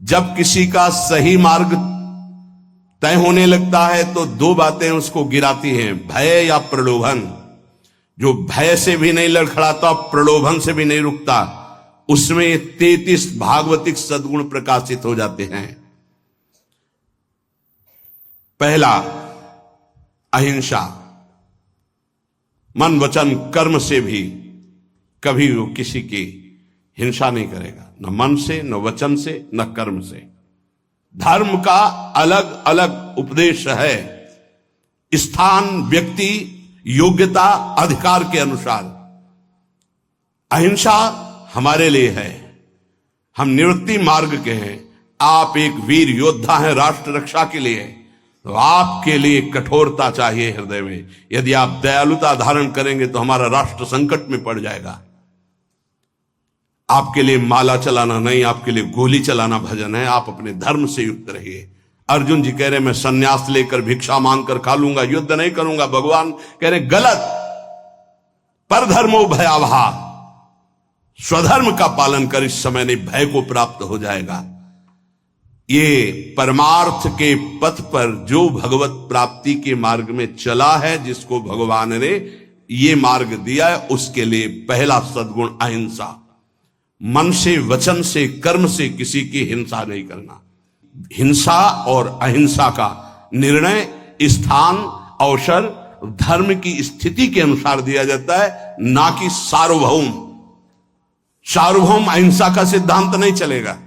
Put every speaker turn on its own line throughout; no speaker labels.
जब किसी का सही मार्ग तय होने लगता है तो दो बातें उसको गिराती हैं, भय या प्रलोभन। जो भय से भी नहीं लड़खड़ाता, प्रलोभन से भी नहीं रुकता, उसमें 33 भागवतिक सद्गुण प्रकाशित हो जाते हैं। पहला, अहिंसा। मन वचन कर्म से भी कभी वो किसी की हिंसा नहीं करेगा, न मन से, न वचन से, न कर्म से। धर्म का अलग अलग उपदेश है, स्थान, व्यक्ति, योग्यता, अधिकार के अनुसार। अहिंसा हमारे लिए है, हम निवृत्ति मार्ग के हैं। आप एक वीर योद्धा हैं राष्ट्र रक्षा के लिए, तो आपके लिए कठोरता चाहिए हृदय में। यदि आप दयालुता धारण करेंगे तो हमारा राष्ट्र संकट में पड़ जाएगा। आपके लिए माला चलाना नहीं, आपके लिए गोली चलाना भजन है। आप अपने धर्म से युक्त रहिए। अर्जुन जी कह रहे मैं सन्यास लेकर भिक्षा मांगकर खा लूंगा, युद्ध नहीं करूंगा। भगवान कह रहे गलत, पर धर्मो भयावहा, स्वधर्म का पालन कर, इस समय नहीं भय को प्राप्त हो जाएगा। ये परमार्थ के पथ पर जो भगवत प्राप्ति के मार्ग में चला है, जिसको भगवान ने ये मार्ग दिया है, उसके लिए पहला सद्गुण अहिंसा। मन से, वचन से, कर्म से किसी की हिंसा नहीं करना। हिंसा और अहिंसा का निर्णय स्थान, अवसर, धर्म की स्थिति के अनुसार दिया जाता है, ना कि सार्वभौम। सार्वभौम अहिंसा का सिद्धांत नहीं चलेगा।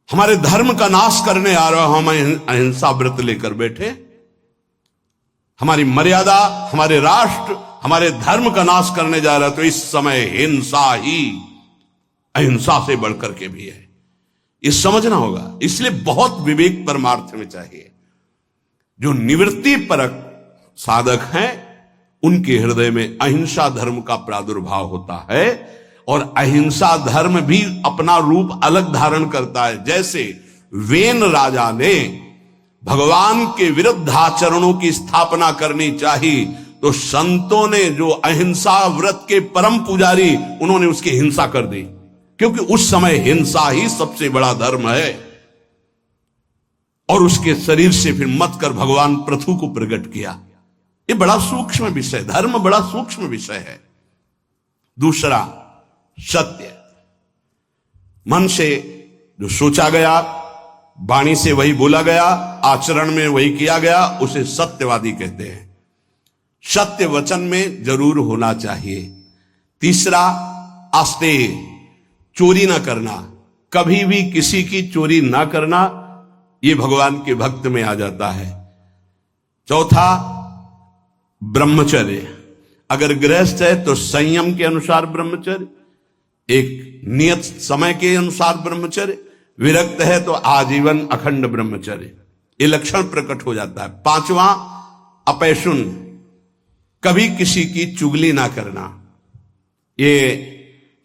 हमारे धर्म का नाश करने आ रहा, हम अहिंसा व्रत लेकर बैठे, हमारी मर्यादा, हमारे राष्ट्र, हमारे धर्म का नाश करने जा रहा, तो इस समय हिंसा ही अहिंसा से बढ़कर के भी है, ये समझना होगा। इसलिए बहुत विवेक परमार्थ में चाहिए। जो निवृत्ति परक साधक हैं, उनके हृदय में अहिंसा धर्म का प्रादुर्भाव होता है, और अहिंसा धर्म भी अपना रूप अलग धारण करता है। जैसे वेन राजा ने भगवान के विरुद्ध आचरणों की स्थापना करनी चाहिए, तो संतों ने जो अहिंसा व्रत के परम पुजारी, उन्होंने उसकी हिंसा कर दी, क्योंकि उस समय हिंसा ही सबसे बड़ा धर्म है। और उसके शरीर से फिर मत कर भगवान पृथु को प्रकट किया। ये बड़ा सूक्ष्म विषय, धर्म बड़ा सूक्ष्म विषय है। दूसरा, सत्य। मन से जो सोचा गया, वाणी से वही बोला गया, आचरण में वही किया गया, उसे सत्यवादी कहते हैं। सत्य वचन में जरूर होना चाहिए। तीसरा, आस्तेय, चोरी ना करना, कभी भी किसी की चोरी ना करना, यह भगवान के भक्त में आ जाता है। चौथा, ब्रह्मचर्य। अगर गृहस्थ है तो संयम के अनुसार ब्रह्मचर्य, एक नियत समय के अनुसार ब्रह्मचर्य। विरक्त है तो आजीवन अखंड ब्रह्मचर्य, ये लक्षण प्रकट हो जाता है। पांचवा, अपैशुन, कभी किसी की चुगली ना करना। ये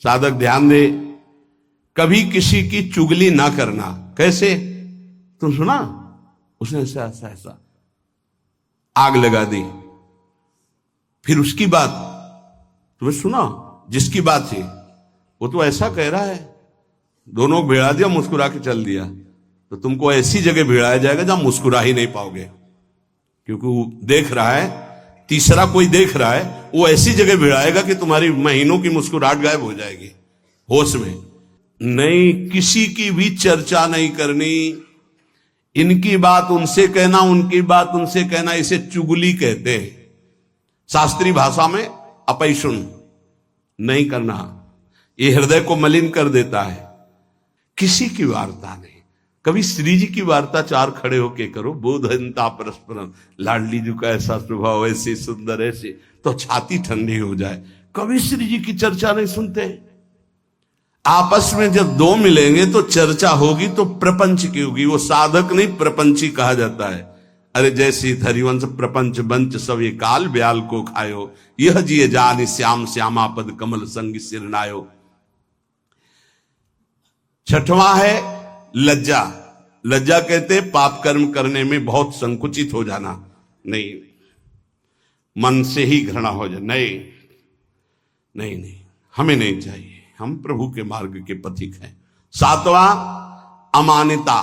साधक ध्यान दे, कभी किसी की चुगली ना करना। कैसे? तुम सुना उसने ऐसा ऐसा ऐसा आग लगा दी, फिर उसकी बात तुम्हें सुना, जिसकी बात थी वो तो ऐसा कह रहा है, दोनों भिड़ा दिया, मुस्कुरा के चल दिया। तो तुमको ऐसी जगह भिड़ाया जाएगा जहां मुस्कुरा ही नहीं पाओगे, क्योंकि वो देख रहा है, तीसरा कोई देख रहा है, वो ऐसी जगह भिड़ाएगा कि तुम्हारी महीनों की मुस्कुराहट गायब हो जाएगी। होश में नहीं, किसी की भी चर्चा नहीं करनी। इनकी बात उनसे कहना, उनकी बात उनसे कहना, इसे चुगली कहते हैं। शास्त्रीय भाषा में अपैशुन नहीं करना, ये हृदय को मलिन कर देता है। किसी की वार्ता नहीं। कभी श्री जी की वार्ता चार खड़े होके करो, बोधनता परस्परम, लाडली जी का ऐसा स्वभाव, ऐसे सुंदर, ऐसे, तो छाती ठंडी हो जाए। कभी श्री जी की चर्चा नहीं सुनते। आपस में जब दो मिलेंगे तो चर्चा होगी, तो प्रपंच की होगी। वो साधक नहीं, प्रपंची कहा जाता है। अरे जैसी हरिवंश प्रपंच बंच सब ये काल ब्याल को खायो, यह जिये जान श्याम श्यामा पद कमल संग सिरनायो। छठवां है लज्जा। लज्जा कहते पाप कर्म करने में बहुत संकुचित हो जाना। नहीं, मन से ही घृणा हो जाए, नहीं नहीं नहीं, हमें नहीं चाहिए। हम प्रभु के मार्ग के पथिक हैं, सातवां अमानिता,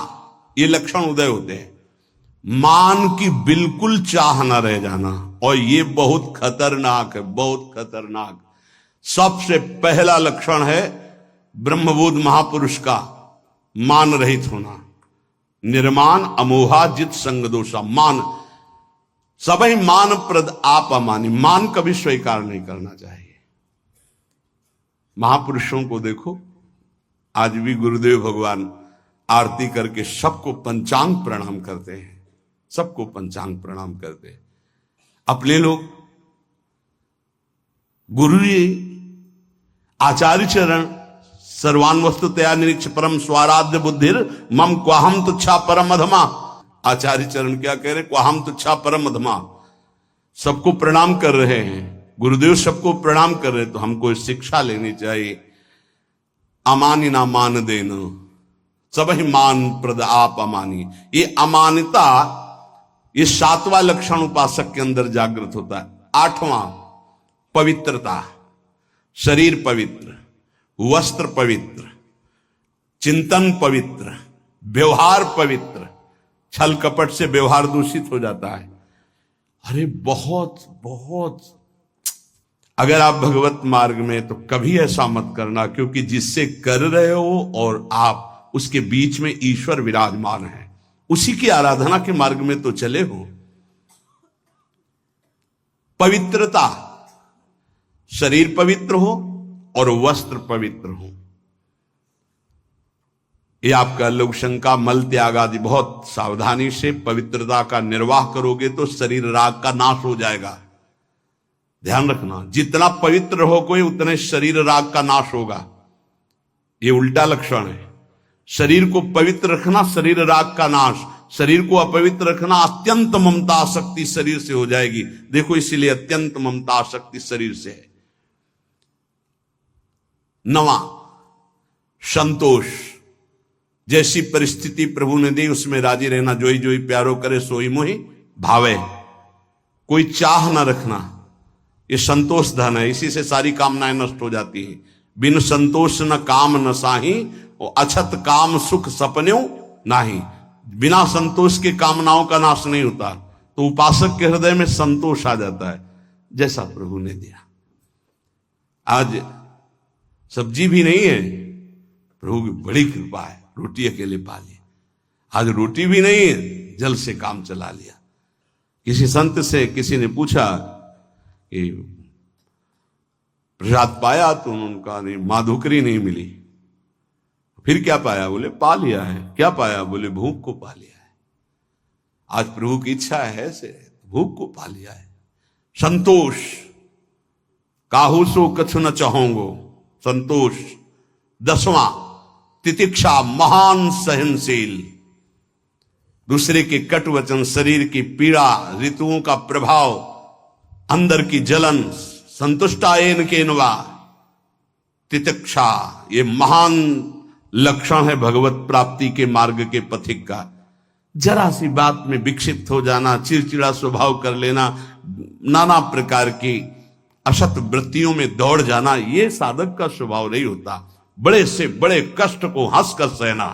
ये लक्षण उदय होते हैं। मान की बिल्कुल चाह न रह जाना, और ये बहुत खतरनाक है, बहुत खतरनाक। सबसे पहला लक्षण है ब्रह्मबोध महापुरुष का मान रहित होना। निर्मान अमोहा जित संग दोषा, मान सभी मान प्रद आप अमानी, मान कभी स्वीकार नहीं करना चाहिए। महापुरुषों को देखो, आज भी गुरुदेव भगवान आरती करके सबको पंचांग प्रणाम करते हैं, सबको पंचांग प्रणाम करते हैं। अपने लोग गुरु जी आचार्य चरण सर्वान वस्तुतया निरीक्ष परम स्वाराध्य बुद्धिर मम क्वाहम तुच्छा परम अधमा। आचार्य चरण क्या कह रहे? क्वाहम तुच्छा परम अधमा। सबको प्रणाम कर रहे हैं, गुरुदेव सबको प्रणाम कर रहे हैं, तो हमको शिक्षा लेनी चाहिए। अमानी ना मान देना, सबही मान प्रद आप अमानी। ये अमानिता, ये सातवां लक्षण उपासक के अंदर जागृत होता है। आठवां पवित्रता, शरीर पवित्र, वस्त्र पवित्र, चिंतन पवित्र, व्यवहार पवित्र। छल कपट से व्यवहार दूषित हो जाता है। अरे बहुत बहुत, अगर आप भगवत मार्ग में, तो कभी ऐसा मत करना, क्योंकि जिससे कर रहे हो और आप उसके बीच में ईश्वर विराजमान है, उसी की आराधना के मार्ग में तो चले हो। पवित्रता, शरीर पवित्र हो और वस्त्र पवित्र हो। ये आपका लघुशंका, मल त्याग आदि बहुत सावधानी से पवित्रता का निर्वाह करोगे तो शरीर राग का नाश हो जाएगा। ध्यान रखना, जितना पवित्र हो कोई, उतने शरीर राग का नाश होगा। ये उल्टा लक्षण है। शरीर को पवित्र रखना, शरीर राग का नाश। शरीर को अपवित्र रखना, अत्यंत ममता आसक्ति शरीर से हो जाएगी। देखो, इसीलिए अत्यंत ममता आसक्ति शरीर से है। नवा संतोष, जैसी परिस्थिति प्रभु ने दी उसमें राजी रहना। जोई जोई प्यारो करे सोई मोहि भावे, कोई चाह न रखना, ये संतोष धन है। इसी से सारी कामनाएं नष्ट हो जाती हैं। बिन संतोष न काम न साही, और अछत काम सुख सपन्यों नाही। बिना संतोष के कामनाओं का नाश नहीं होता। तो उपासक के हृदय में संतोष आ जाता है, जैसा प्रभु ने दिया। आज सब्जी भी नहीं है, प्रभु की बड़ी कृपा है, रोटी अकेले पा ली। आज रोटी भी नहीं है, जल से काम चला लिया। किसी संत से किसी ने पूछा कि प्रसाद पाया, तो उनका नहीं, माधुकरी नहीं मिली। फिर क्या पाया? बोले पा लिया है। क्या पाया? बोले भूख को पा लिया है। आज प्रभु की इच्छा है से भूख को पा लिया है। संतोष, काहू सो कछु न चाहोगो, संतोष। दसवां तितिक्षा, महान सहनशील। दूसरे के कटु वचन, शरीर की पीड़ा, ऋतुओं का प्रभाव, अंदर की जलन, संतुष्टायन केनवा। तितिक्षा, ये महान लक्षण है भगवत प्राप्ति के मार्ग के पथिक का। जरा सी बात में विक्षिप्त हो जाना, चिड़चिड़ा स्वभाव कर लेना, नाना प्रकार की असत वृत्तियों में दौड़ जाना, ये साधक का स्वभाव नहीं होता। बड़े से बड़े कष्ट को हंसकर सहना,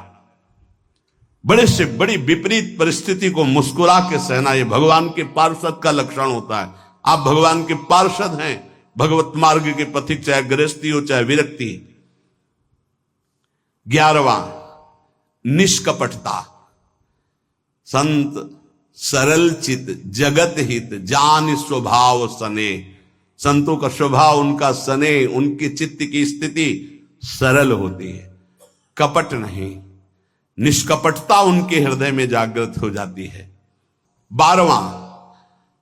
बड़े से बड़ी विपरीत परिस्थिति को मुस्कुरा के सहना, ये भगवान के पार्षद का लक्षण होता है। आप भगवान के पार्षद हैं, भगवत मार्ग के पथिक, चाहे गृहस्थी हो चाहे विरक्ति। 11वां निष्कपटता, संत सरल चित जगत हित जान स्वभाव सने। संतों का स्वभाव, उनका सने, उनके चित्त की स्थिति सरल होती है, कपट नहीं। निष्कपटता उनके हृदय में जागृत हो जाती है। 12वां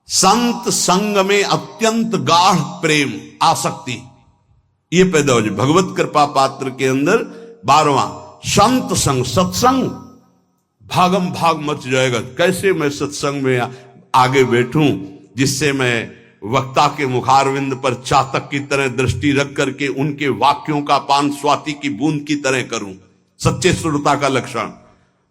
संत संग में अत्यंत गाढ़ प्रेम आसक्ति, ये पैदा हो जाए भगवत कृपा पात्र के अंदर। 12वां संत संग, सत्संग, भागम भाग मच जाएगा। कैसे मैं सत्संग में आगे बैठूं जिससे मैं वक्ता के मुखारविंद पर चातक की तरह दृष्टि रख करके उनके वाक्यों का पान स्वाति की बूंद की तरह करूं। सच्चे श्रोता का लक्षण,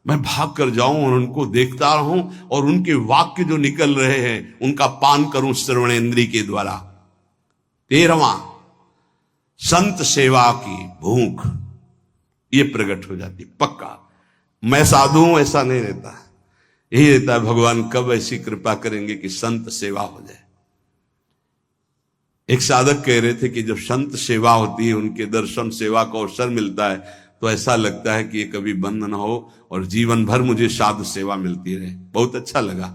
मैं भाग कर जाऊं और उनको देखता रहूं और उनके वाक्य जो निकल रहे हैं उनका पान करूं श्रवणेन्द्रिय के द्वारा। 13वां संत सेवा की भूख, ये प्रकट हो जाती पक्का। मैं साधु हूं ऐसा नहीं रहता, यही रहता है भगवान कब ऐसी कृपा करेंगे कि संत सेवा हो जाए। एक साधक कह रहे थे कि जब संत सेवा होती है, उनके दर्शन सेवा का अवसर मिलता है, तो ऐसा लगता है कि ये कभी बंद न हो और जीवन भर मुझे साधु सेवा मिलती रहे। बहुत अच्छा लगा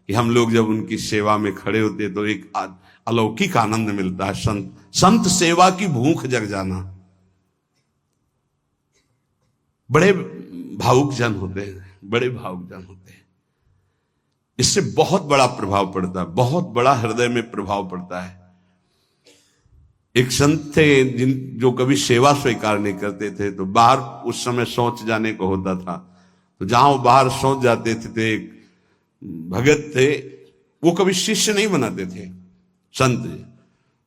कि हम लोग जब उनकी सेवा में खड़े होते तो एक अलौकिक आनंद मिलता है। संत सेवा की भूख जग जाना। बड़े भावुक जन होते हैं, बड़े भावुक जन होते हैं, इससे बहुत बड़ा प्रभाव पड़ता है, बहुत बड़ा हृदय में प्रभाव पड़ता है। एक संत थे जो कभी सेवा स्वीकार नहीं करते थे, तो बाहर उस समय शौच जाने को होता था, तो जहां वो बाहर शौच जाते थे, तो एक भगत थे, वो कभी शिष्य नहीं बनाते थे संत।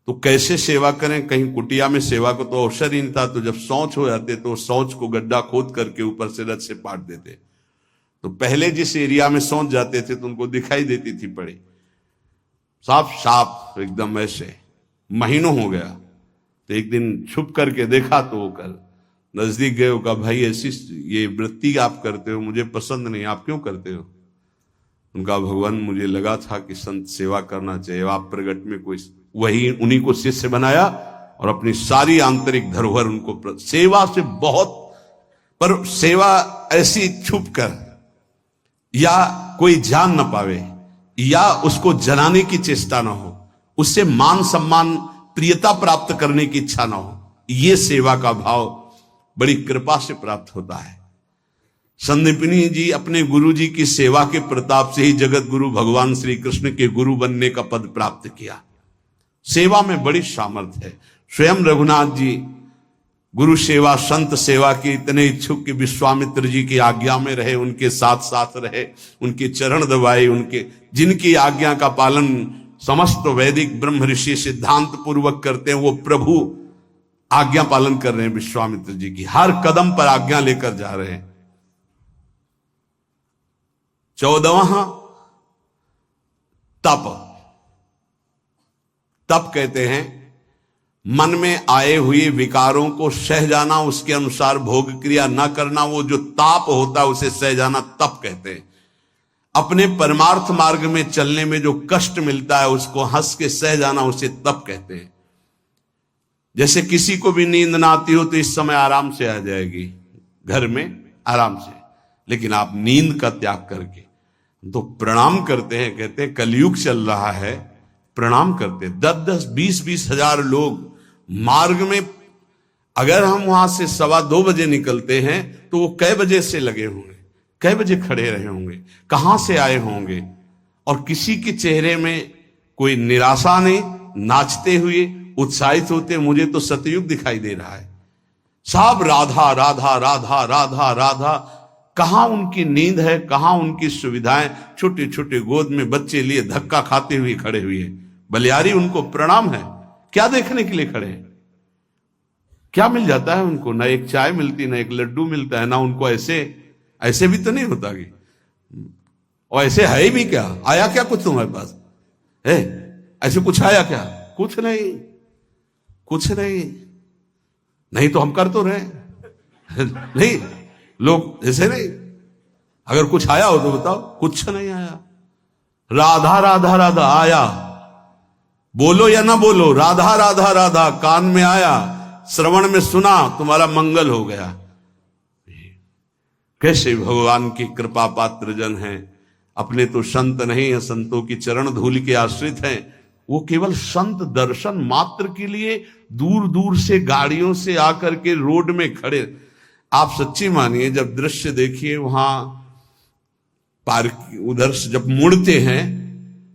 तो कैसे सेवा करें, कहीं कुटिया में सेवा को तो अवसर ही नहीं था, तो जब शौच हो जाते तो शौच को गड्ढा खोद करके ऊपर से रथ से पाट देते। तो पहले जिस एरिया में शौच जाते थे तो उनको दिखाई देती थी पड़ी, साफ साफ एकदम ऐसे, महीनों हो गया। तो एक दिन छुप करके देखा तो वो कल नजदीक गए, कहा भाई ऐसी ये वृत्ति आप करते हो मुझे पसंद नहीं, आप क्यों करते हो? उनका भगवान मुझे लगा था कि संत सेवा करना चाहिए, आप प्रगट में कोई वही उन्हीं को शिष्य बनाया और अपनी सारी आंतरिक धरोहर उनको सेवा से बहुत, पर सेवा ऐसी छुप कर या कोई जान न पावे या उसको जलाने की चेष्टा न हो, उससे मान सम्मान प्रियता प्राप्त करने की इच्छा ना हो, ये सेवा का भाव बड़ी कृपा से प्राप्त होता है। संदीपनी जी अपने गुरु जी की सेवा के प्रताप से ही जगत गुरु भगवान श्री कृष्ण के गुरु बनने का पद प्राप्त किया। सेवा में बड़ी सामर्थ्य है। स्वयं रघुनाथ जी गुरु सेवा संत सेवा के इतने इच्छुक कि विश्वामित्र जी की आज्ञा में रहे, उनके साथ साथ रहे, उनके चरण दबाए, उनके जिनकी आज्ञा का पालन समस्त वैदिक ब्रह्म ऋषि सिद्धांत पूर्वक करते हैं, वो प्रभु आज्ञा पालन कर रहे हैं। विश्वामित्र जी की हर कदम पर आज्ञा लेकर जा रहे हैं। 14वां तप कहते हैं मन में आए हुए विकारों को सह जाना, उसके अनुसार भोग क्रिया न करना, वो जो ताप होता है उसे सह जाना तप कहते हैं। अपने परमार्थ मार्ग में चलने में जो कष्ट मिलता है उसको हंस के सह जाना, उसे तप कहते हैं। जैसे किसी को भी नींद ना आती हो तो इस समय आराम से आ जाएगी घर में आराम से, लेकिन आप नींद का त्याग करके तो प्रणाम करते हैं। कहते हैं कलयुग चल रहा है, प्रणाम करते हैं। 10-10, 20-20 हजार लोग मार्ग में, अगर हम वहां से 2:15 बजे निकलते हैं तो वो कै बजे से लगे होंगे, कै बजे खड़े रहे होंगे, कहां से आए होंगे, और किसी के चेहरे में कोई निराशा नहीं, नाचते हुए उत्साहित होते। मुझे तो सतयुग दिखाई दे रहा है, सब राधा राधा राधा राधा राधा। कहां उनकी नींद है, कहां उनकी सुविधाएं? छोटे छोटे गोद में बच्चे लिए धक्का खाते हुए खड़े हुए। बलियारी उनको प्रणाम है, क्या देखने के लिए खड़े हैं? क्या मिल जाता है उनको? ना एक चाय मिलती, ना एक लड्डू मिलता है, ना उनको ऐसे भी तो नहीं होता कि, और ऐसे है भी क्या? आया क्या कुछ तुम्हारे पास है? ऐसे कुछ आया क्या? कुछ नहीं, कुछ नहीं, नहीं तो हम कर तो रहे नहीं, लोग ऐसे नहीं। अगर कुछ आया हो तो बताओ, कुछ नहीं आया। राधा राधा राधा आया, बोलो या ना बोलो, राधा राधा राधा कान में आया, श्रवण में सुना, तुम्हारा मंगल हो गया। कैसे भगवान की कृपा पात्र जन हैं। अपने तो संत नहीं है, संतों की चरण धूल के आश्रित हैं। वो केवल संत दर्शन मात्र के लिए दूर दूर से गाड़ियों से आकर के रोड में खड़े। आप सच्ची मानिए, जब दृश्य देखिए वहां पार्क, उधर से जब मुड़ते हैं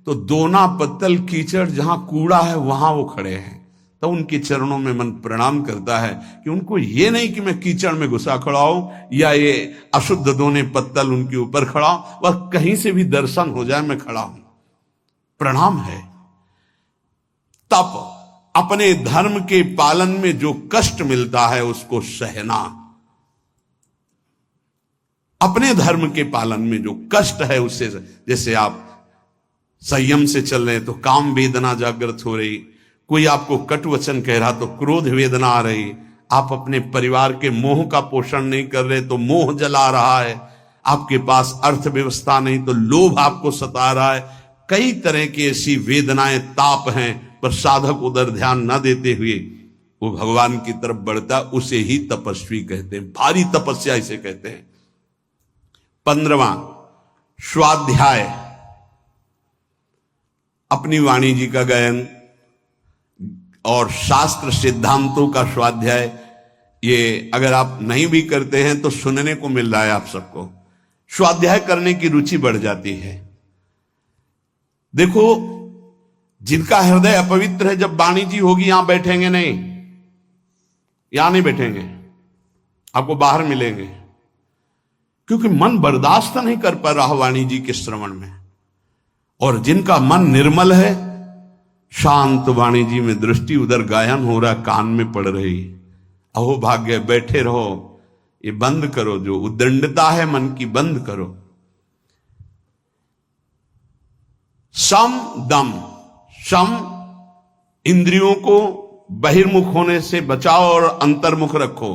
तो दोना पत्तल कीचड़, जहां कूड़ा है वहां वो खड़े हैं। तो उनके चरणों में मन प्रणाम करता है कि उनको ये नहीं कि मैं कीचड़ में घुसा खड़ा हूं या ये अशुद्ध दोने पत्तल उनके ऊपर खड़ा हूं, वह कहीं से भी दर्शन हो जाए मैं खड़ा हूं। प्रणाम है। तप, अपने धर्म के पालन में जो कष्ट मिलता है उसको सहना। अपने धर्म के पालन में जो कष्ट है उससे, जैसे आप संयम से चल रहे तो काम वेदना जागृत हो रही, कोई आपको कटु वचन कह रहा तो क्रोध वेदना आ रही, आप अपने परिवार के मोह का पोषण नहीं कर रहे तो मोह जला रहा है, आपके पास अर्थव्यवस्था नहीं तो लोभ आपको सता रहा है, कई तरह की ऐसी वेदनाएं ताप हैं, पर साधक उधर ध्यान न देते हुए वो भगवान की तरफ बढ़ता, उसे ही तपस्वी कहते हैं, भारी तपस्या इसे कहते हैं। 15वां स्वाध्याय, अपनी वाणी जी का गायन और शास्त्र सिद्धांतों का स्वाध्याय। ये अगर आप नहीं भी करते हैं तो सुनने को मिल रहा है आप सबको, स्वाध्याय करने की रुचि बढ़ जाती है। देखो, जिनका हृदय अपवित्र है, जब वाणी जी होगी यहां बैठेंगे नहीं, यहां नहीं बैठेंगे, आपको बाहर मिलेंगे, क्योंकि मन बर्दाश्त नहीं कर पा रहा वाणी जी के श्रवण में। और जिनका मन निर्मल है, शांत वाणी जी में दृष्टि, उधर गायन हो रहा, कान में पड़ रही, अहो भाग्य, बैठे रहो, ये बंद करो, जो उद्दंडता है मन की बंद करो। सम दम, सम इंद्रियों को बहिर्मुख होने से बचाओ और अंतर्मुख रखो।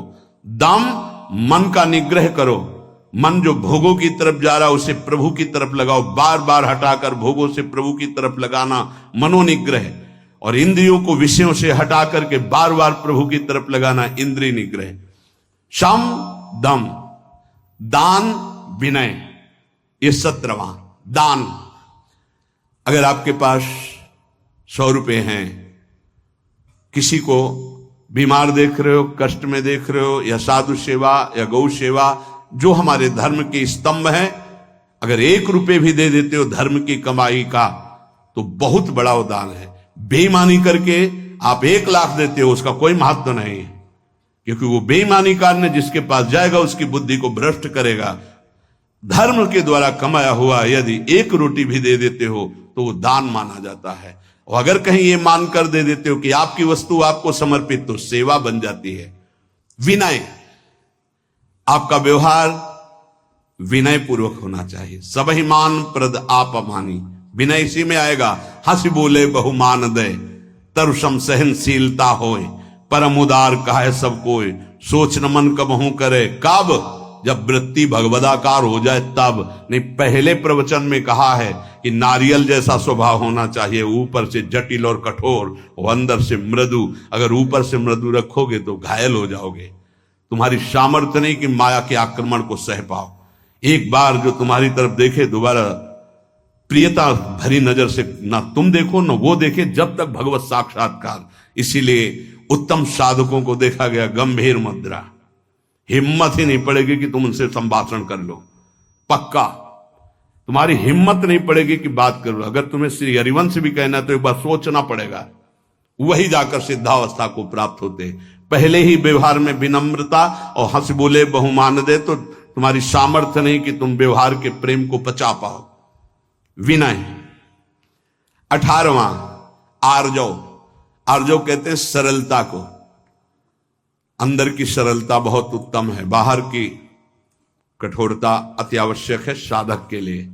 दम मन का निग्रह करो, मन जो भोगों की तरफ जा रहा है उसे प्रभु की तरफ लगाओ, बार बार हटाकर भोगों से प्रभु की तरफ लगाना मनोनिग्रह, और इंद्रियों को विषयों से हटा करके बार बार प्रभु की तरफ लगाना इंद्रिय निग्रह। शम दम, दान विनय, ये 17वां दान। अगर आपके पास 100 रुपए हैं, किसी को बीमार देख रहे हो, कष्ट में देख रहे हो, या साधु सेवा या गौ सेवा, जो हमारे धर्म के स्तंभ हैं, अगर 1 रुपए भी दे देते हो धर्म की कमाई का, तो बहुत बड़ा वो दान है। बेईमानी करके आप 1 लाख देते हो, उसका कोई महत्व नहीं है, क्योंकि वो बेईमानी करने जिसके पास जाएगा उसकी बुद्धि को भ्रष्ट करेगा। धर्म के द्वारा कमाया हुआ यदि 1 रोटी भी दे देते हो तो वो दान माना जाता है। और अगर कहीं ये मानकर दे देते हो कि आपकी वस्तु आपको समर्पित, तो सेवा बन जाती है। विनय, आपका व्यवहार विनय पूर्वक होना चाहिए। सबहि मान प्रद आप अमानी, विनय इसी में आएगा। हंस बोले बहुमान दे, तरुषम सहनशीलता होए, परम उदार कहे सब कोई, सोच न मन कबहू करे, कब जब वृत्ति भगवदाकार हो जाए तब। नहीं, पहले प्रवचन में कहा है कि नारियल जैसा स्वभाव होना चाहिए, ऊपर से जटिल और कठोर और अंदर से मृदु। अगर ऊपर से मृदु रखोगे तो घायल हो जाओगे, तुम्हारी सामर्थ्य नहीं कि माया के आक्रमण को सह पाओ। एक बार जो तुम्हारी तरफ देखे, दोबारा प्रियता भरी नजर से ना तुम देखो ना वो देखे, जब तक भगवत साक्षात्कार। इसीलिए उत्तम साधकों को देखा गया गंभीर मुद्रा, हिम्मत ही नहीं पड़ेगी कि तुम उनसे संभाषण कर लो, पक्का तुम्हारी हिम्मत नहीं पड़ेगी कि बात कर लो। अगर तुम्हें श्री हरिवंश भी कहना तो एक बार सोचना पड़ेगा, वही जाकर सिद्धावस्था को प्राप्त होते। पहले ही व्यवहार में विनम्रता और हंस बोले बहुमान दे, तो तुम्हारी सामर्थ्य नहीं कि तुम व्यवहार के प्रेम को पचा पाओ। विनय। 18वां आर्जव, आर्जव कहते हैं सरलता को। अंदर की सरलता बहुत उत्तम है, बाहर की कठोरता अति आवश्यक है साधक के लिए,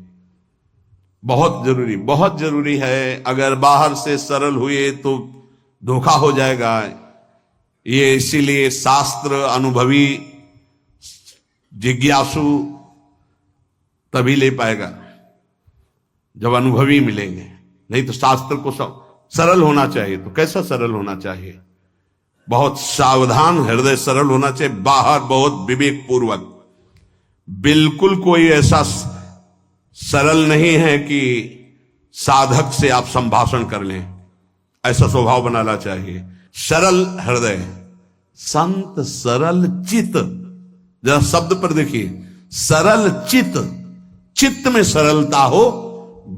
बहुत जरूरी है। अगर बाहर से सरल हुए तो धोखा हो जाएगा। ये इसीलिए शास्त्र अनुभवी जिज्ञासु तभी ले पाएगा जब अनुभवी मिलेंगे, नहीं तो शास्त्र को सरल होना चाहिए। तो कैसा सरल होना चाहिए? बहुत सावधान हृदय सरल होना चाहिए, बाहर बहुत विवेक पूर्वक। बिल्कुल कोई ऐसा सरल नहीं है कि साधक से आप संभाषण कर लें, ऐसा स्वभाव बनाना चाहिए। सरल हृदय, संत सरल चित्त, जरा शब्द पर देखिए, सरल चित्त, चित्त में सरलता हो,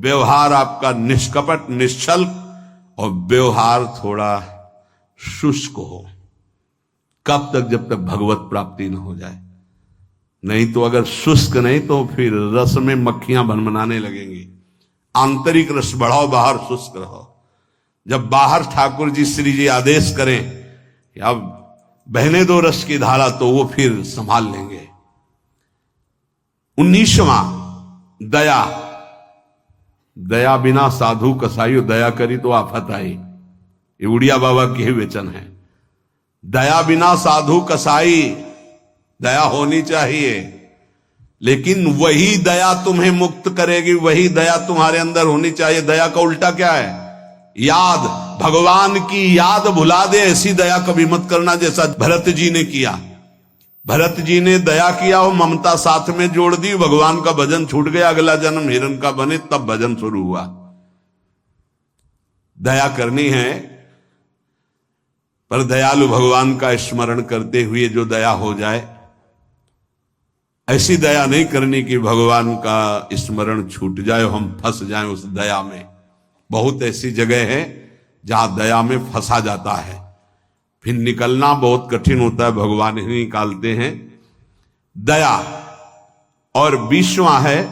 व्यवहार आपका निष्कपट निश्चल और व्यवहार थोड़ा शुष्क हो। कब तक? जब तक भगवत प्राप्ति न हो जाए। नहीं तो अगर शुष्क नहीं तो फिर रस में मक्खियां भनभनाने लगेंगी। आंतरिक रस बढ़ाओ, बाहर शुष्क रहो। जब बाहर ठाकुर जी श्री जी आदेश करें कि अब बहने दो रस की धारा, तो वो फिर संभाल लेंगे। 19वां दया, दया बिना साधु कसाई, दया करी तो आफत आई। ये उड़िया बाबा के ही वचन है। दया बिना साधु कसाई, दया होनी चाहिए, लेकिन वही दया तुम्हें मुक्त करेगी, वही दया तुम्हारे अंदर होनी चाहिए। दया का उल्टा क्या है? याद। भगवान की याद भुला दे, ऐसी दया कभी मत करना जैसा भरत जी ने किया। भरत जी ने दया किया, वो ममता साथ में जोड़ दी, भगवान का भजन छूट गया, अगला जन्म हिरण का बने, तब भजन शुरू हुआ। दया करनी है, पर दयालु भगवान का स्मरण करते हुए जो दया हो जाए, ऐसी दया नहीं करनी कि भगवान का स्मरण छूट जाए, हम फंस जाएं उस दया में। बहुत ऐसी जगह है जहां दया में फंसा जाता है, फिर निकलना बहुत कठिन होता है, भगवान ही निकालते हैं। दया। और 20वां है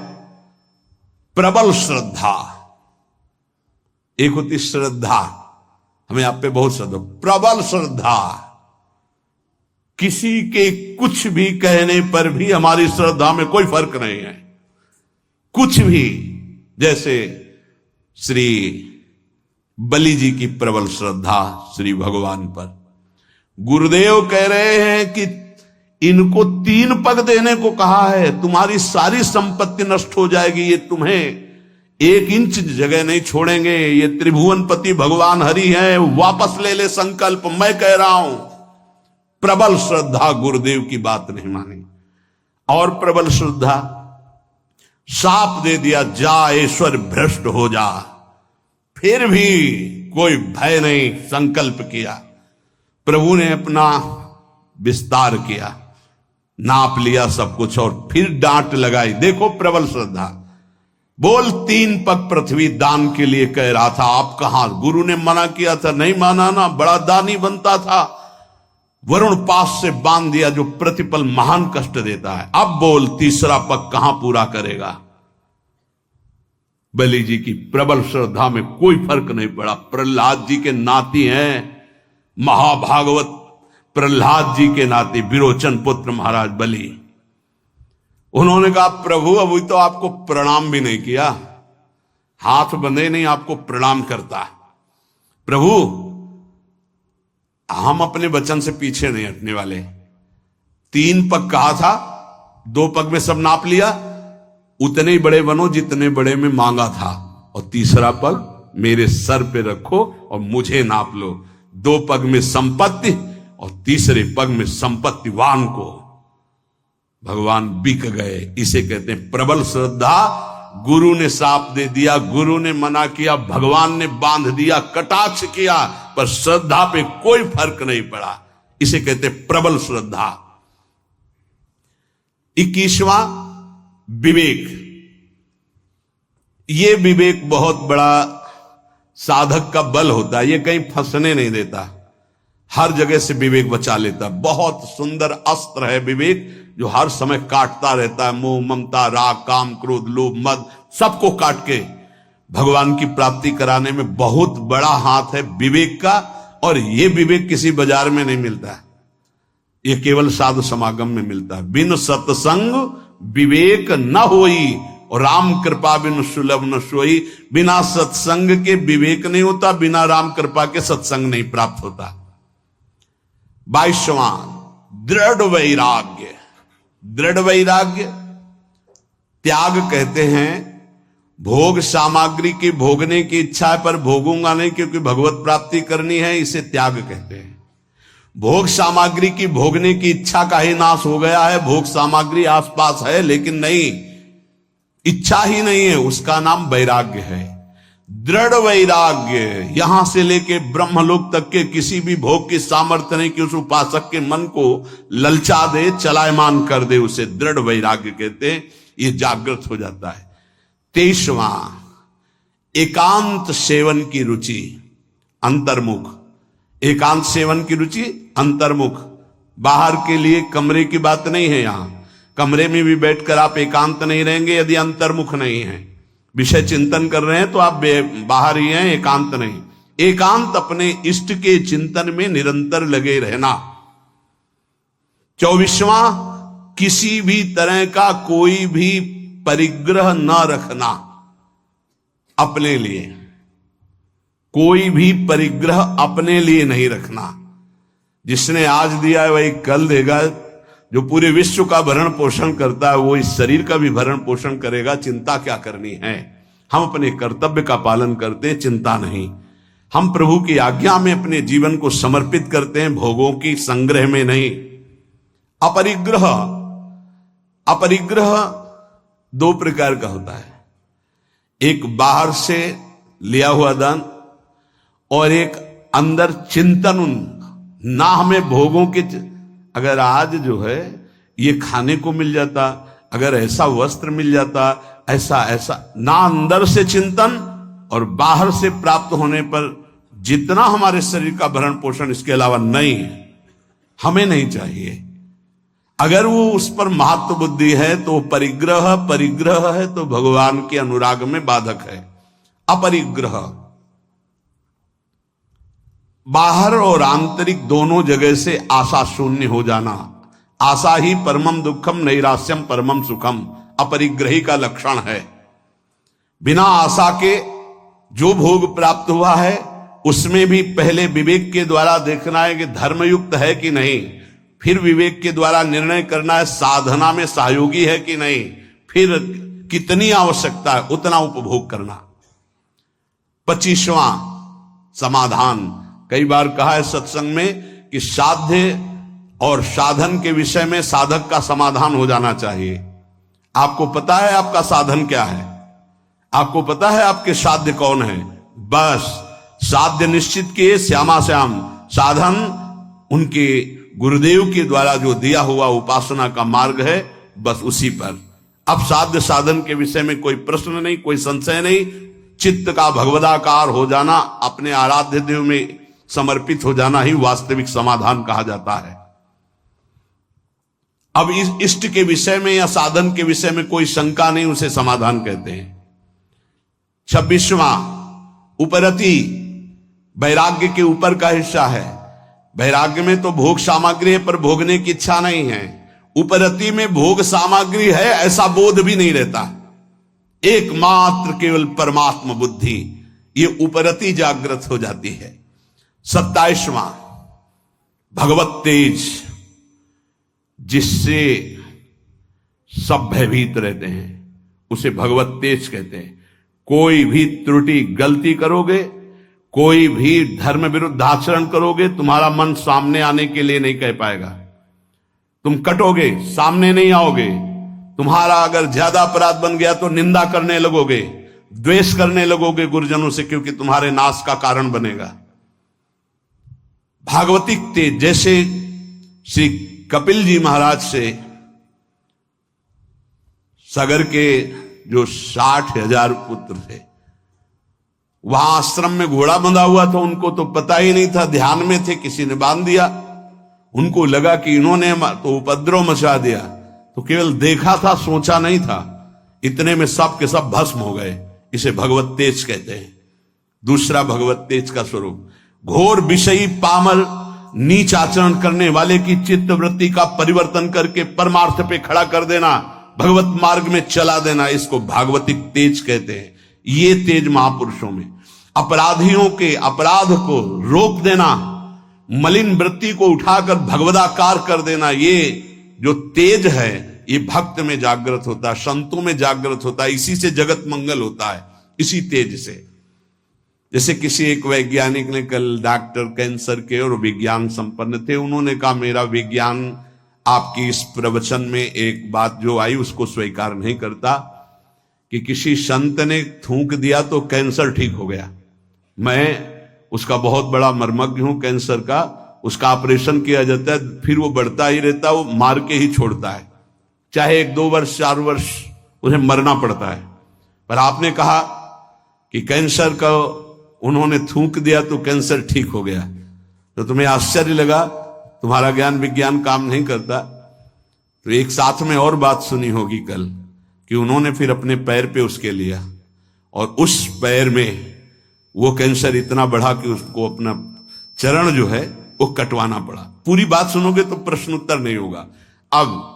प्रबल श्रद्धा। एक होती श्रद्धा, हमें आप पे बहुत श्रद्धा, प्रबल श्रद्धा, किसी के कुछ भी कहने पर भी हमारी श्रद्धा में कोई फर्क नहीं है, कुछ भी। जैसे श्री बलि जी की प्रबल श्रद्धा श्री भगवान पर। गुरुदेव कह रहे हैं कि इनको 3 पग देने को कहा है, तुम्हारी सारी संपत्ति नष्ट हो जाएगी, ये तुम्हें 1 इंच जगह नहीं छोड़ेंगे, ये त्रिभुवनपति भगवान हरि हैं, वापस ले ले संकल्प, मैं कह रहा हूं। प्रबल श्रद्धा, गुरुदेव की बात नहीं मानी। और प्रबल श्रद्धा, शाप दे दिया, जा ईश्वर भ्रष्ट हो जा, फिर भी कोई भय नहीं, संकल्प किया। प्रभु ने अपना विस्तार किया, नाप लिया सब कुछ, और फिर डांट लगाई। देखो प्रबल श्रद्धा। बोल 3 पग पृथ्वी दान के लिए कह रहा था, आप कहां? गुरु ने मना किया था, नहीं माना ना, बड़ा दानी बनता था, वरुण पास से बांध दिया जो प्रतिपल महान कष्ट देता है। अब बोल 3रा पग कहां पूरा करेगा? बलि जी की प्रबल श्रद्धा में कोई फर्क नहीं पड़ा। प्रहलाद जी के नाती हैं, महाभागवत प्रहलाद जी के नाती, विरोचन पुत्र महाराज बलि। उन्होंने कहा, प्रभु अभी तो आपको प्रणाम भी नहीं किया, हाथ बंधे नहीं, आपको प्रणाम करता। प्रभु हम अपने वचन से पीछे नहीं हटने वाले। 3 पग कहा था, 2 पग में सब नाप लिया, उतने ही बड़े बनो जितने बड़े में मांगा था, और 3रा पग मेरे सर पे रखो और मुझे नाप लो। 2 पग में संपत्ति और 3रे पग में संपत्तिवान को भगवान बिक गए। इसे कहते हैं प्रबल श्रद्धा। गुरु ने साप दे दिया, गुरु ने मना किया, भगवान ने बांध दिया, कटाक्ष किया, पर श्रद्धा पे कोई फर्क नहीं पड़ा। इसे कहते प्रबल श्रद्धा। 21वां विवेक। ये विवेक बहुत बड़ा साधक का बल होता है, ये कहीं फंसने नहीं देता, हर जगह से विवेक बचा लेता। बहुत सुंदर अस्त्र है विवेक, जो हर समय काटता रहता है। मोह, ममता, राग, काम, क्रोध, लोभ, मद, सबको काट के भगवान की प्राप्ति कराने में बहुत बड़ा हाथ है विवेक का। और ये विवेक किसी बाजार में नहीं मिलता है, ये केवल साधु समागम में मिलता है। बिन सत्संग विवेक न होई, और राम कृपा बिन सुलभ न सोई। बिना सत्संग के विवेक नहीं होता, बिना राम कृपा के सत्संग नहीं प्राप्त होता। 22वां दृढ़ वैराग्य। दृढ़ वैराग्य त्याग कहते हैं। भोग सामग्री की भोगने की इच्छा है, पर भोगूंगा नहीं क्योंकि भगवत प्राप्ति करनी है, इसे त्याग कहते हैं। भोग सामग्री की भोगने की इच्छा का ही नाश हो गया है। भोग सामग्री आसपास है लेकिन नहीं, इच्छा ही नहीं है, उसका नाम वैराग्य है। दृढ़ वैराग्य, यहां से लेके ब्रह्मलोक तक के किसी भी भोग की सामर्थ्य नहीं कि उस उपासक के मन को ललचा दे, चलायमान कर दे, उसे दृढ़ वैराग्य कहते हैं। ये जागृत हो जाता है। 23वां एकांत सेवन की रुचि, अंतर्मुख। एकांत सेवन की रुचि, अंतर्मुख। बाहर के लिए कमरे की बात नहीं है, यहां कमरे में भी बैठकर आप एकांत नहीं रहेंगे यदि अंतर्मुख नहीं है। विषय चिंतन कर रहे हैं तो आप बाहर ही हैं, एकांत नहीं। एकांत अपने इष्ट के चिंतन में निरंतर लगे रहना। 24वां किसी भी तरह का कोई भी परिग्रह न रखना अपने लिए, कोई भी परिग्रह अपने लिए नहीं रखना। जिसने आज दिया है वही कल देगा। जो पूरे विश्व का भरण पोषण करता है वो इस शरीर का भी भरण पोषण करेगा। चिंता क्या करनी है? हम अपने कर्तव्य का पालन करते हैं, चिंता नहीं। हम प्रभु की आज्ञा में अपने जीवन को समर्पित करते हैं, भोगों की संग्रह में नहीं। अपरिग्रह, अपरिग्रह दो प्रकार का होता है। एक बाहर से लिया हुआ दान और एक अंदर चिंतन। ना हमें भोगों के, अगर आज जो है ये खाने को मिल जाता, अगर ऐसा वस्त्र मिल जाता, ऐसा ऐसा, ना अंदर से चिंतन और बाहर से प्राप्त होने पर जितना हमारे शरीर का भरण पोषण इसके अलावा नहीं है, हमें नहीं चाहिए। अगर वो उस पर महत्व बुद्धि है तो परिग्रह, परिग्रह है तो भगवान के अनुराग में बाधक है। अपरिग्रह बाहर और आंतरिक दोनों जगह से आशा शून्य हो जाना। आशा ही परमम दुखम नैरास्यम परमम सुखम अपरिग्रही का लक्षण है। बिना आशा के जो भोग प्राप्त हुआ है उसमें भी पहले विवेक के द्वारा देखना है कि धर्मयुक्त है कि नहीं, फिर विवेक के द्वारा निर्णय करना है साधना में सहयोगी है कि नहीं, फिर कितनी आवश्यकता है उतना उपभोग करना। 25वां समाधान, कई बार कहा है सत्संग में कि साध्य और साधन के विषय में साधक का समाधान हो जाना चाहिए। आपको पता है आपका साधन क्या है, आपको पता है आपके साध्य कौन है, बस साध्य निश्चित किए श्यामा श्याम, साधन उनके गुरुदेव के द्वारा जो दिया हुआ उपासना का मार्ग है, बस उसी पर। अब साध्य साधन के विषय में कोई प्रश्न नहीं, कोई संशय नहीं। चित्त का भगवदाकार हो जाना, अपने आराध्य देव में समर्पित हो जाना ही वास्तविक समाधान कहा जाता है। अब इस इष्ट के विषय में या साधन के विषय में कोई शंका नहीं, उसे समाधान कहते हैं। 26वां उपरति, वैराग्य के ऊपर का हिस्सा है। वैराग्य में तो भोग सामग्री है पर भोगने की इच्छा नहीं है। उपरति में भोग सामग्री है ऐसा बोध भी नहीं रहता, एकमात्र केवल परमात्मा बुद्धि, ये उपरति जागृत हो जाती है। 27वां भगवत तेज, जिससे सब भयभीत रहते हैं उसे भगवत तेज कहते हैं। कोई भी त्रुटि गलती करोगे, कोई भी धर्म विरुद्ध आचरण करोगे, तुम्हारा मन सामने आने के लिए नहीं कह पाएगा। तुम कटोगे, सामने नहीं आओगे। तुम्हारा अगर ज्यादा अपराध बन गया तो निंदा करने लगोगे, द्वेष करने लगोगे गुरुजनों से, क्योंकि तुम्हारे नाश का कारण बनेगा। भागवतिक तेज, जैसे श्री कपिल जी महाराज से सगर के जो 60,000 पुत्र थे, वहां आश्रम में घोड़ा बंधा हुआ था, उनको तो पता ही नहीं था, ध्यान में थे, किसी ने बांध दिया। उनको लगा कि इन्होंने तो उपद्रव मचा दिया, तो केवल देखा था, सोचा नहीं था। इतने में सब के सब भस्म हो गए। इसे भगवत तेज कहते हैं। दूसरा भगवत तेज का स्वरूप, घोर विषयी पामर नीच आचरण करने वाले की चित्त वृत्ति का परिवर्तन करके परमार्थ पे खड़ा कर देना, भगवत मार्ग में चला देना, इसको भागवतिक तेज कहते हैं। ये तेज महापुरुषों में अपराधियों के अपराध को रोक देना, मलिन वृत्ति को उठाकर भगवदाकार कर देना, ये जो तेज है ये भक्त में जागृत होता है, संतों में जागृत होता है। इसी से जगत मंगल होता है, इसी तेज से। जैसे किसी एक वैज्ञानिक ने कल, डॉक्टर कैंसर के और विज्ञान संपन्न थे, उन्होंने कहा मेरा विज्ञान आपकी इस प्रवचन में एक बात जो आई उसको स्वीकार नहीं करता कि किसी संत ने थूक दिया तो कैंसर ठीक हो गया। मैं उसका बहुत बड़ा मर्मज्ञ हूं कैंसर का। उसका ऑपरेशन किया जाता है, फिर वो बढ़ता ही रहता है, वो मार के ही छोड़ता है, चाहे 1-2 वर्ष 4 वर्ष उन्हें मरना पड़ता है। पर आपने कहा कि कैंसर का उन्होंने थूक दिया तो कैंसर ठीक हो गया, तो तुम्हें आश्चर्य लगा, तुम्हारा ज्ञान विज्ञान काम नहीं करता। तो एक साथ में और बात सुनी होगी कल कि उन्होंने फिर अपने पैर पे उसके लिया और उस पैर में वो कैंसर इतना बढ़ा कि उसको अपना चरण जो है वो कटवाना पड़ा। पूरी बात सुनोगे तो प्रश्न उत्तर नहीं होगा। अब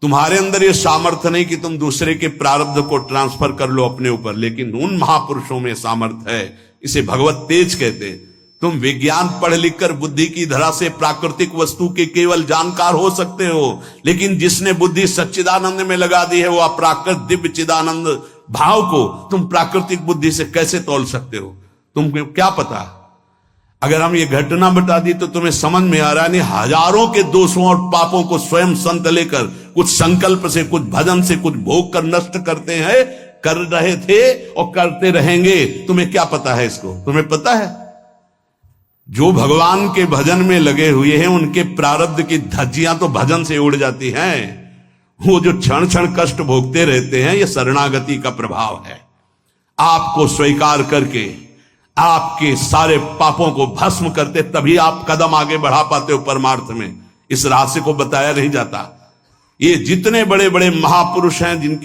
तुम्हारे अंदर ये सामर्थ्य नहीं कि तुम दूसरे के प्रारब्ध को ट्रांसफर कर लो अपने ऊपर, लेकिन उन महापुरुषों में सामर्थ्य है, इसे भगवत तेज कहते। तुम विज्ञान पढ़ लिख कर बुद्धि की धरा से प्राकृतिक वस्तु के केवल जानकार हो सकते हो, लेकिन जिसने बुद्धि सच्चिदानंद में लगा दी है वो अप्राकृत दिव्य चिदानंद भाव को तुम प्राकृतिक बुद्धि से कैसे तोल सकते हो? तुमको क्या पता? अगर हम ये घटना बता दी तो तुम्हें समझ में आ रहा है, नहीं हजारों के दोषों और पापों को स्वयं संत लेकर कुछ संकल्प से, कुछ भजन से, कुछ भोग कर नष्ट करते हैं, कर रहे थे और करते रहेंगे। तुम्हें क्या पता है इसको? तुम्हें पता है जो भगवान के भजन में लगे हुए हैं उनके प्रारब्ध की धज्जियां तो भजन से उड़ जाती हैं। वो जो क्षण क्षण कष्ट भोगते रहते हैं, ये शरणागति का प्रभाव है। आपको स्वीकार करके आपके सारे पापों को भस्म करते तभी आप कदम आगे बढ़ा पाते हो परमार्थ में। इस रहस्य को बताया नहीं जाता। ये जितने बड़े बड़े महापुरुष हैं जिनकी